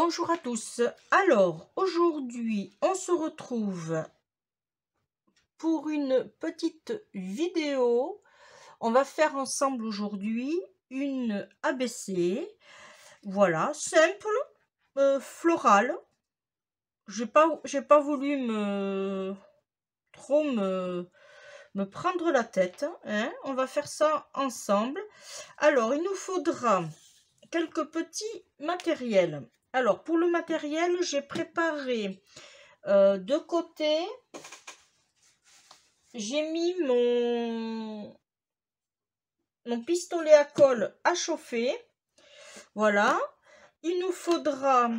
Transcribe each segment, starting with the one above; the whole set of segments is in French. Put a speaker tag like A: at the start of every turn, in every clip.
A: Bonjour à tous. Alors, aujourd'hui, on se retrouve pour une petite vidéo. On va faire ensemble aujourd'hui une ABC. Voilà, simple, florale. J'ai pas voulu trop me prendre la tête, hein. On va faire ça ensemble. Alors, il nous faudra quelques petits matériels. Alors, pour le matériel, j'ai préparé de côté, j'ai mis mon pistolet à colle à chauffer. Voilà. Il nous faudra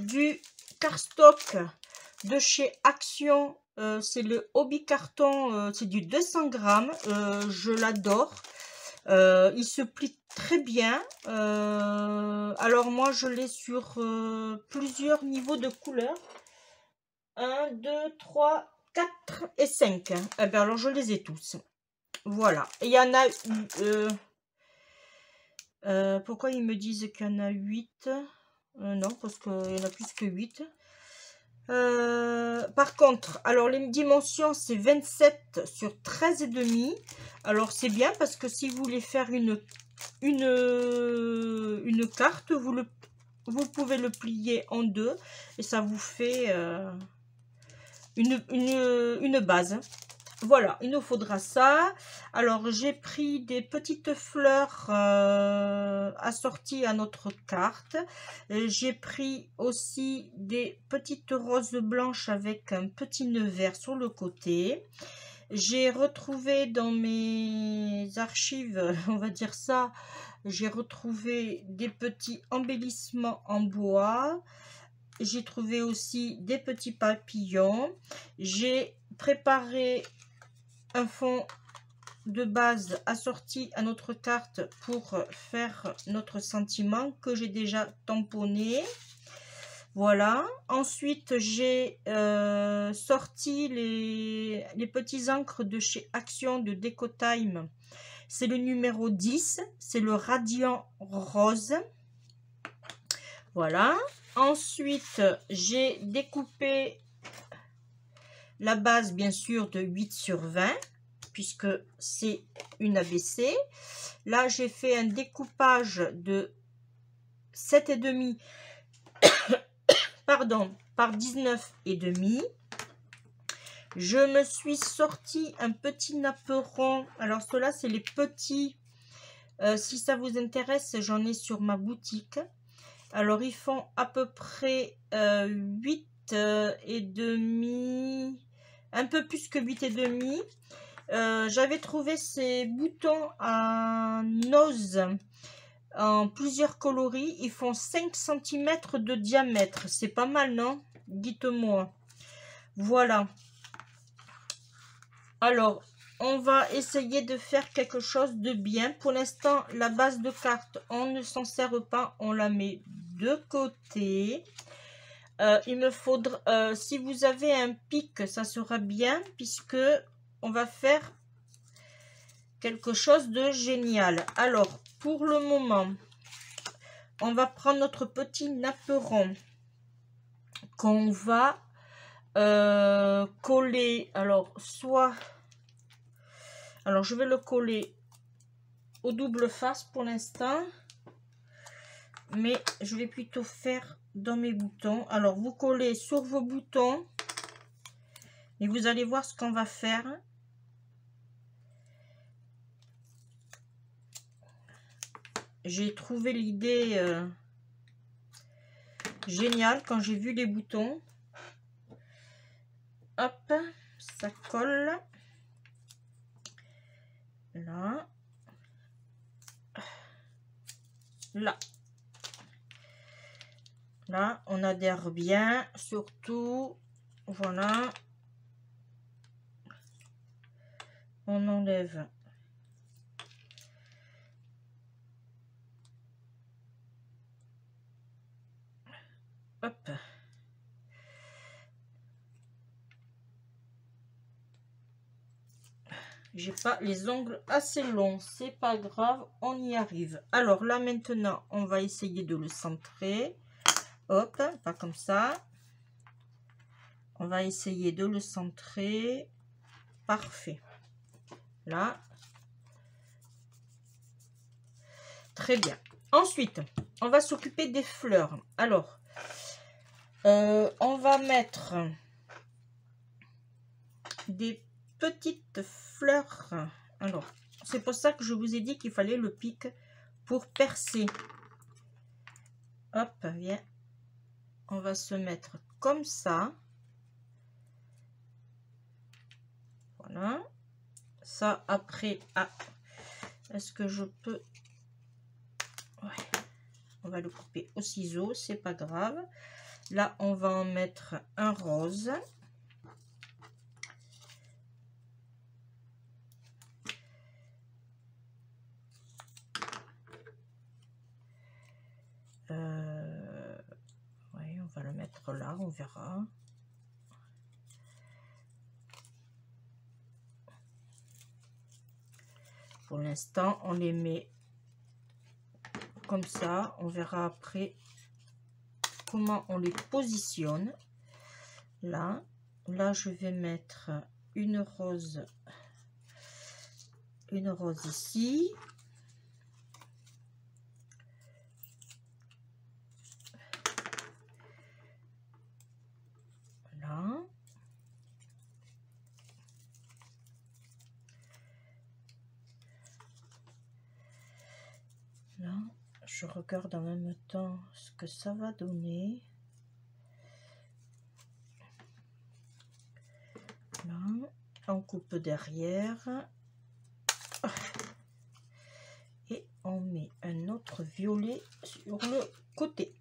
A: du cardstock de chez Action. C'est le Hobby Carton, c'est du 200 grammes. Je l'adore. Il se plie très bien. Alors moi je l'ai sur plusieurs niveaux de couleurs. 1, 2, 3, 4 et 5. Eh bien alors je les ai tous. Voilà. Et il y en a... pourquoi ils me disent qu'il y en a 8? Non, parce qu'il y en a plus que 8. Par contre, alors les dimensions c'est 27 sur 13,5. Alors c'est bien parce que si vous voulez faire une carte, vous pouvez le plier en deux et ça vous fait une base. Voilà, il nous faudra ça. Alors j'ai pris des petites fleurs assorties à notre carte. J'ai pris aussi des petites roses blanches avec un petit nœud vert sur le côté. J'ai retrouvé dans mes archives, on va dire ça, j'ai retrouvé des petits embellissements en bois. J'ai trouvé aussi des petits papillons. J'ai préparé un fond de base assorti à notre carte pour faire notre sentiment que j'ai déjà tamponné. Voilà. Ensuite, j'ai sorti les petits encres de chez Action de Déco Time. C'est le numéro 10. C'est le Radiant Rose. Voilà. Ensuite, j'ai découpé la base, bien sûr, de 8 sur 20, puisque c'est une ABC. Là, j'ai fait un découpage de 7,5 pardon, par 19,5. Je me suis sorti un petit napperon. Alors, ceux-là, c'est les petits. Si ça vous intéresse, j'en ai sur ma boutique. Alors, ils font à peu près 8,5, un peu plus que 8,5. J'avais trouvé ces boutons en ose en plusieurs coloris. Ils font 5 cm de diamètre. C'est pas mal, non? Dites-moi. Voilà. Alors, on va essayer de faire quelque chose de bien. Pour l'instant, la base de carte, on ne s'en sert pas. On la met de côté. Il me faudra, si vous avez un pic, ça sera bien, puisque on va faire quelque chose de génial. Alors, pour le moment, on va prendre notre petit napperon qu'on va coller. Alors, je vais le coller au double face pour l'instant, mais je vais plutôt faire dans mes boutons. Alors, vous collez sur vos boutons et vous allez voir ce qu'on va faire. J'ai trouvé l'idée géniale quand j'ai vu les boutons. Hop, ça colle. Là. Là. Là, on adhère bien. Surtout, voilà. On enlève. Hop. j'ai pas les ongles assez longs, c'est pas grave, on y arrive. Alors là maintenant on va essayer de le centrer. Hop, pas comme ça. On va essayer de le centrer. Parfait. Là. Très bien. Ensuite, on va s'occuper des fleurs. Alors, on va mettre des petites fleurs. Alors, c'est pour ça que je vous ai dit qu'il fallait le pic pour percer. Hop, viens. On va se mettre comme ça. Voilà. Ça, après, ah, est-ce que je peux... Ouais. On va le couper au ciseau, c'est pas grave. Là, on va en mettre un rose. Oui, on va le mettre là, on verra. Pour l'instant, on les met comme ça. On verra après comment on les positionne. Là, je vais mettre une rose ici. Voilà. Là, je regarde en même temps ce que ça va donner. Là, on coupe derrière. Et on met un autre violet sur le côté.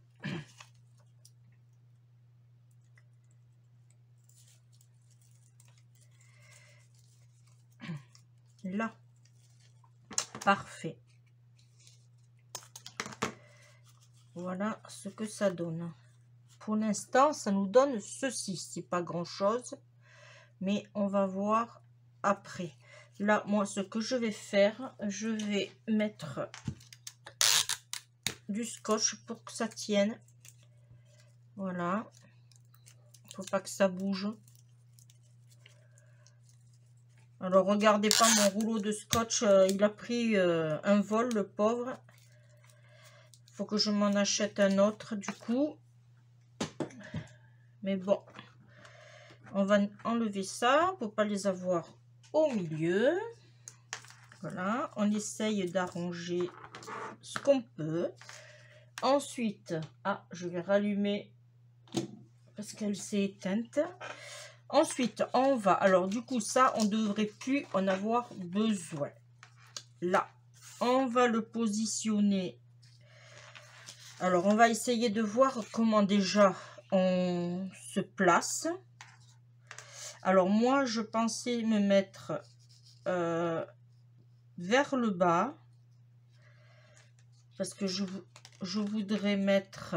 A: Là, parfait. Voilà ce que ça donne. Pour l'instant, ça nous donne ceci. C'est pas grand chose, mais on va voir après. Là, moi, ce que je vais faire, je vais mettre du scotch pour que ça tienne. Voilà. Faut pas que ça bouge. Alors, regardez pas mon rouleau de scotch. Il a pris un vol, le pauvre. Faut que je m'en achète un autre, du coup. Mais bon. On va enlever ça pour pas les avoir au milieu. Voilà. On essaye d'arranger ce qu'on peut. Ensuite, ah, je vais rallumer parce qu'elle s'est éteinte. Ensuite, on va, alors du coup, ça, on devrait plus en avoir besoin. Là, on va le positionner. Alors, on va essayer de voir comment déjà on se place. Alors, moi, je pensais me mettre vers le bas parce que je voudrais mettre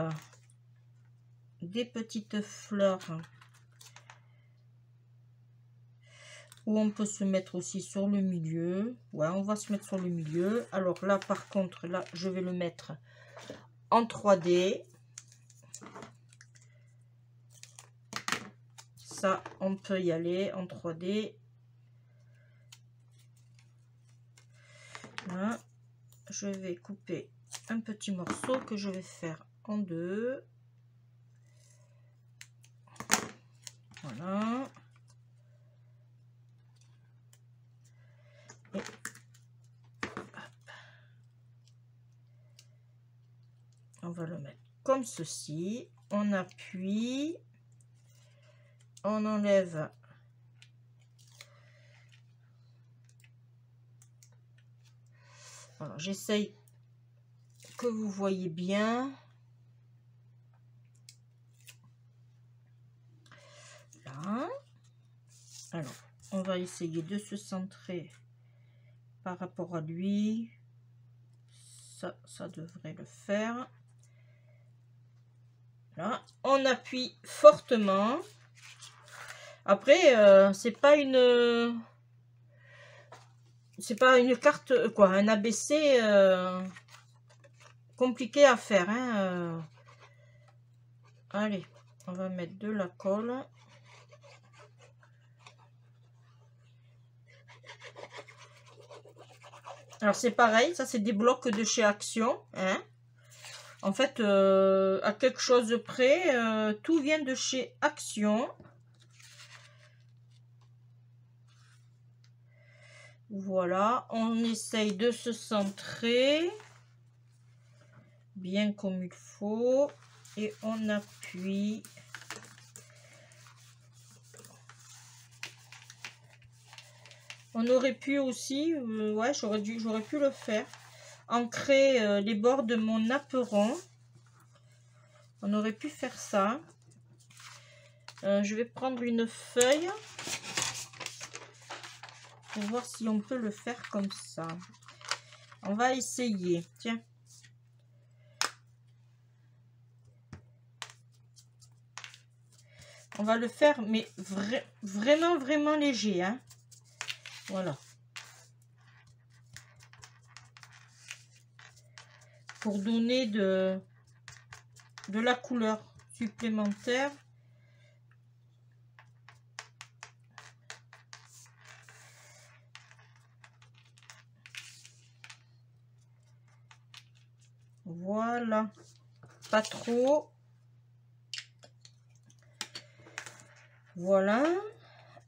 A: des petites fleurs où on peut se mettre aussi sur le milieu. Ouais, on va se mettre sur le milieu. Alors là, par contre, là, je vais le mettre en 3D. Ça, on peut y aller en 3D. Là, je vais couper un petit morceau que je vais faire en deux. Voilà. Et on va le mettre comme ceci. On appuie. On enlève. Alors, j'essaye que vous voyez bien. Là. Alors, on va essayer de se centrer par rapport à lui. Ça devrait le faire. Là, on appuie fortement. Après, c'est pas une c'est pas une carte, quoi, un ABC compliqué à faire, hein. Allez, on va mettre de la colle. Alors c'est pareil, ça c'est des blocs de chez Action, hein. En fait, à quelque chose près, tout vient de chez Action. Voilà, on essaye de se centrer bien comme il faut et on appuie. On aurait pu aussi, ouais, j'aurais pu le faire, ancrer les bords de mon napperon. On aurait pu faire ça. Je vais prendre une feuille pour voir si on peut le faire comme ça. On va essayer. Tiens. On va le faire, mais vraiment léger, hein. Voilà. Pour donner de la couleur supplémentaire. Voilà. Pas trop. Voilà.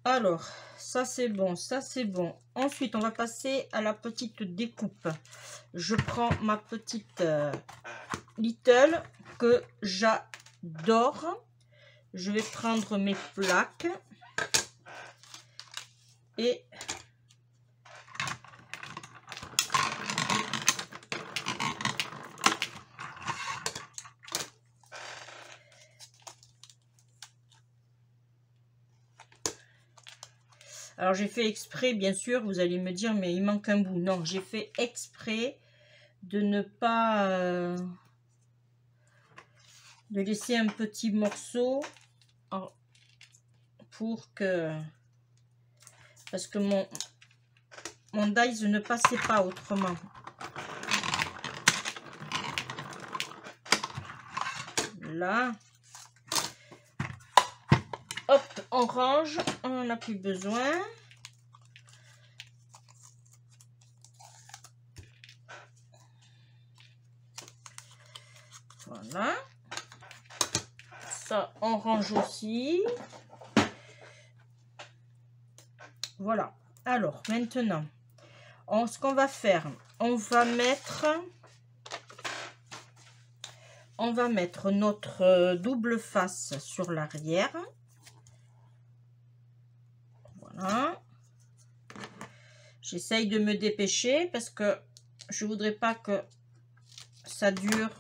A: Alors, ça c'est bon, ça c'est bon. Ensuite, on va passer à la petite découpe. Je prends ma petite Little que j'adore. Je vais prendre mes plaques et alors j'ai fait exprès, bien sûr, vous allez me dire, mais il manque un bout. Non, j'ai fait exprès de ne pas... de laisser un petit morceau pour que... Parce que mon dies ne passait pas autrement. Là. Hop, on range, on n'en a plus besoin. Voilà. Ça, on range aussi. Voilà. Alors, maintenant, ce qu'on va faire, on va mettre notre double face sur l'arrière. Voilà. J'essaye de me dépêcher parce que je voudrais pas que ça dure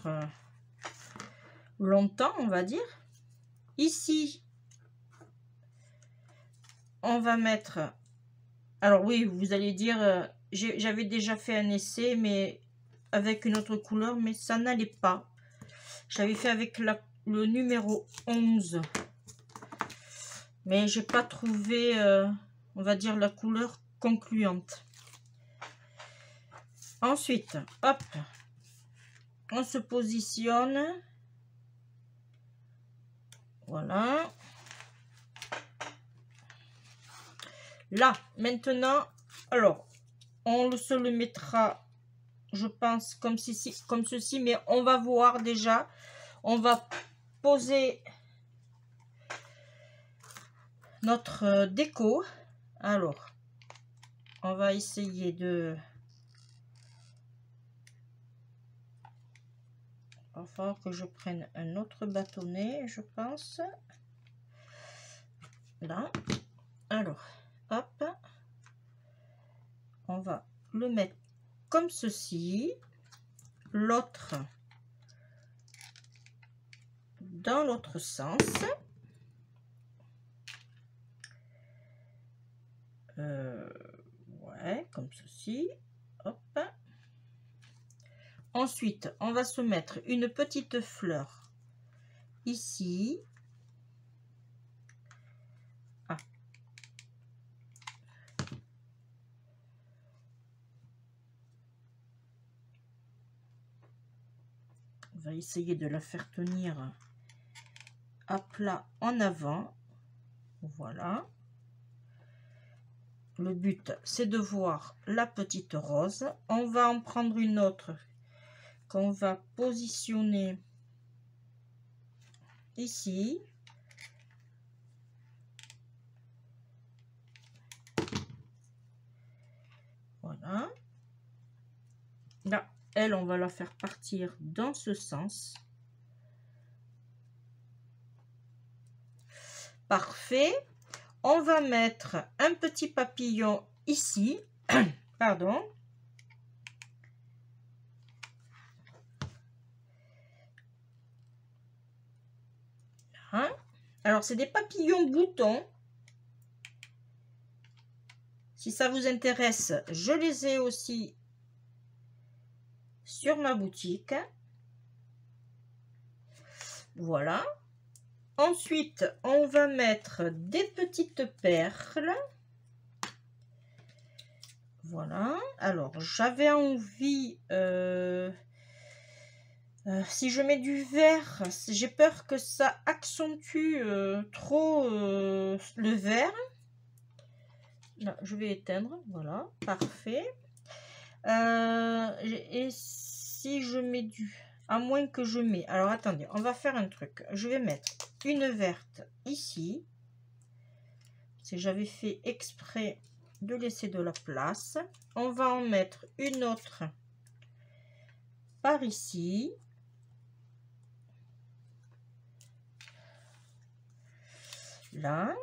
A: longtemps, on va dire. Ici, on va mettre... Alors oui, vous allez dire, j'avais déjà fait un essai, mais avec une autre couleur, mais ça n'allait pas. J'avais fait avec le numéro 11. Mais j'ai pas trouvé, on va dire, la couleur concluante. Ensuite, hop, on se positionne. Voilà. Là, maintenant, alors, on se le mettra, je pense, comme ceci, mais on va voir déjà. On va poser notre déco. Alors, on va essayer de... Il va falloir que je prenne un autre bâtonnet, je pense. Là. Alors, hop. On va le mettre comme ceci. L'autre dans l'autre sens. Ouais, comme ceci. Hop. Ensuite, on va se mettre une petite fleur ici. Ah. va essayer de la faire tenir à plat en avant. Voilà. Le but, c'est de voir la petite rose. On va en prendre une autre qu'on va positionner ici. Voilà. Là, elle, on va la faire partir dans ce sens. Parfait. On va mettre un petit papillon ici. Pardon. Hein? Alors, c'est des papillons boutons. Si ça vous intéresse, je les ai aussi sur ma boutique. Voilà. Ensuite, on va mettre des petites perles. Voilà. Alors, j'avais envie... si je mets du vert, j'ai peur que ça accentue trop le vert. Là, je vais éteindre. Voilà. Parfait. Et si je mets du... À moins que je mets... Alors, attendez, on va faire un truc. Je vais mettre une verte ici. Si j'avais fait exprès de laisser de la place. On va en mettre une autre par ici. Là.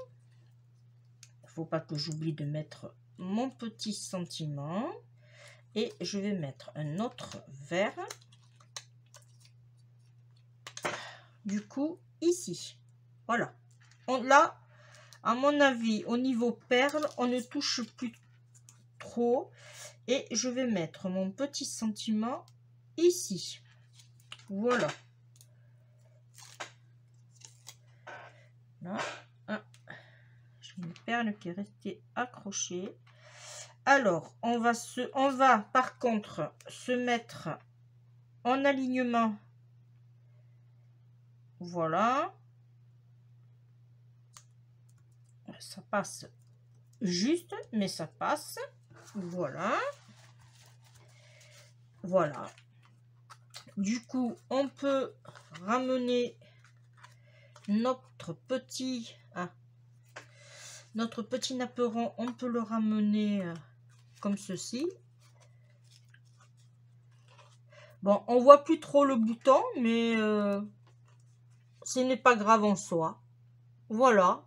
A: Il ne faut pas que j'oublie de mettre mon petit sentiment. Et je vais mettre un autre vert. Du coup, ici. Voilà. Là, à mon avis, au niveau perle, on ne touche plus trop. Et je vais mettre mon petit sentiment ici. Voilà. Là. Ah. J'ai une perle qui est restée accrochée. Alors, on va par contre se mettre en alignement. Voilà. Ça passe juste, mais ça passe. Voilà. Voilà. Du coup, on peut ramener notre petit... notre petit napperon, on peut le ramener comme ceci. Bon, on voit plus trop le bouton, mais ce n'est pas grave en soi. Voilà.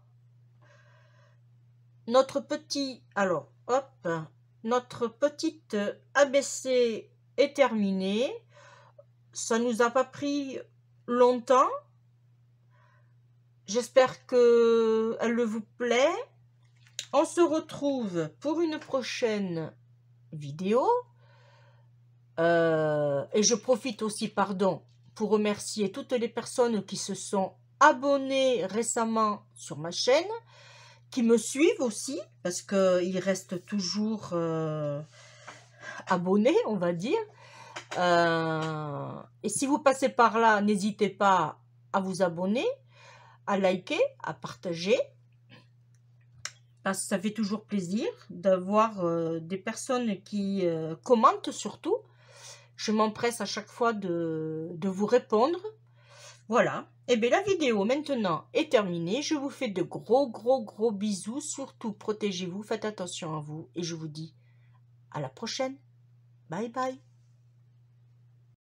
A: Notre petit... Alors, hop. Notre petite ABC est terminée. Ça nous a pas pris longtemps. J'espère qu'elle vous plaît. On se retrouve pour une prochaine vidéo. Et je profite aussi, pardon, pour remercier toutes les personnes qui se sont abonnées récemment sur ma chaîne, qui me suivent aussi, parce qu'ils restent toujours abonnés, on va dire. Et si vous passez par là, n'hésitez pas à vous abonner, à liker, à partager. Parce que ça fait toujours plaisir d'avoir des personnes qui commentent surtout. Je m'empresse à chaque fois de vous répondre. Voilà. Et bien la vidéo maintenant est terminée. Je vous fais de gros bisous. Surtout protégez-vous, faites attention à vous. Et je vous dis à la prochaine. Bye bye.